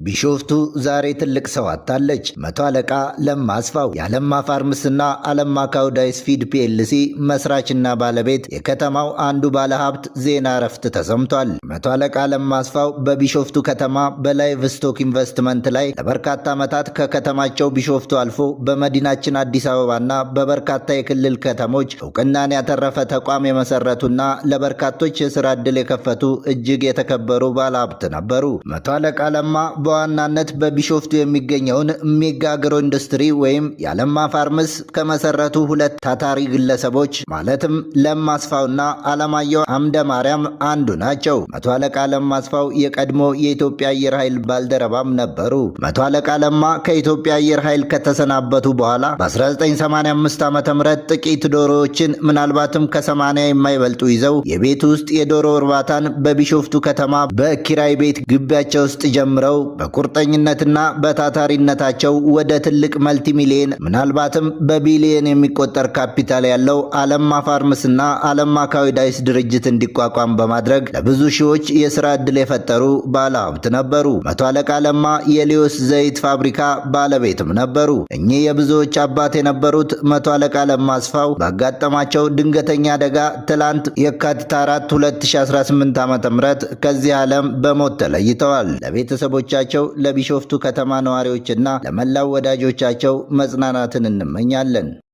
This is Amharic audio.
ቢሾፍቱ ዛሬ ትልቅ ሰው አጥታለች። መቶ አለቃ ለማ አስፋው የአለማ ፋርምስና አለማ ካውዳይስ ፊድ ፒኤልሲ መስራችና ባለቤት የከተማው አንዱ ባለሀብት ዜና እረፍት ተሰምቷል። መቶ አለቃ ለማ አስፋው በቢሾፍቱ ከተማ በላይቭ ስቶክ ኢንቨስትመንት ላይ ለበርካታ ዓመታት ከከተማቸው ቢሾፍቱ አልፎ በመዲናችን አዲስ አበባና በበርካታ የክልል ከተሞች እውቅናን ያተረፈ ተቋም የመሰረቱና ለበርካቶች የስራ ዕድል የከፈቱ እጅግ የተከበሩ ባለሀብት ነበሩ። መቶ አለቃ ለማ በዋናነት በቢሾፍቱ የሚገኘውን ሜጋ አግሮ ኢንዱስትሪ ወይም የአለማ ፋርምስ ከመሰረቱ ሁለት ታታሪ ግለሰቦች ማለትም ለማ አስፋውና አለማየሁ አምደ ማርያም አንዱ ናቸው። መቶ አለቃ ለማ አስፋው የቀድሞ የኢትዮጵያ አየር ኃይል ባልደረባም ነበሩ። መቶ አለቃ ለማ ከኢትዮጵያ አየር ኃይል ከተሰናበቱ በኋላ በ1985 ዓ.ም ጥቂት ዶሮዎችን ምናልባትም ከ80 የማይበልጡ ይዘው የቤት ውስጥ የዶሮ እርባታን በቢሾፍቱ ከተማ በኪራይ ቤት ግቢያቸው ውስጥ ጀምረው በቁርጠኝነትና በታታሪነታቸው ወደ ትልቅ መልቲሚሊየን ምናልባትም በቢሊየን የሚቆጠር ካፒታል ያለው አለማ ፋርምስና አለማ ካውዳይስ ድርጅት እንዲቋቋም በማድረግ ለብዙ ሺዎች የሥራ ዕድል የፈጠሩ ባለሀብት ነበሩ። መቶ አለቃ ለማ የሊዮስ ዘይት ፋብሪካ ባለቤትም ነበሩ። እኚህ የብዙዎች አባት የነበሩት መቶ አለቃ ለማ አስፋው ባጋጠማቸው ድንገተኛ አደጋ ትላንት የካቲት 4 2018 ዓ.ም ከዚህ ዓለም በሞት ተለይተዋል። ለቤተሰቦቻቸው ለቢሾፍቱ ከተማ ነዋሪዎችና ለመላው ወዳጆቻቸው መጽናናትን እንመኛለን።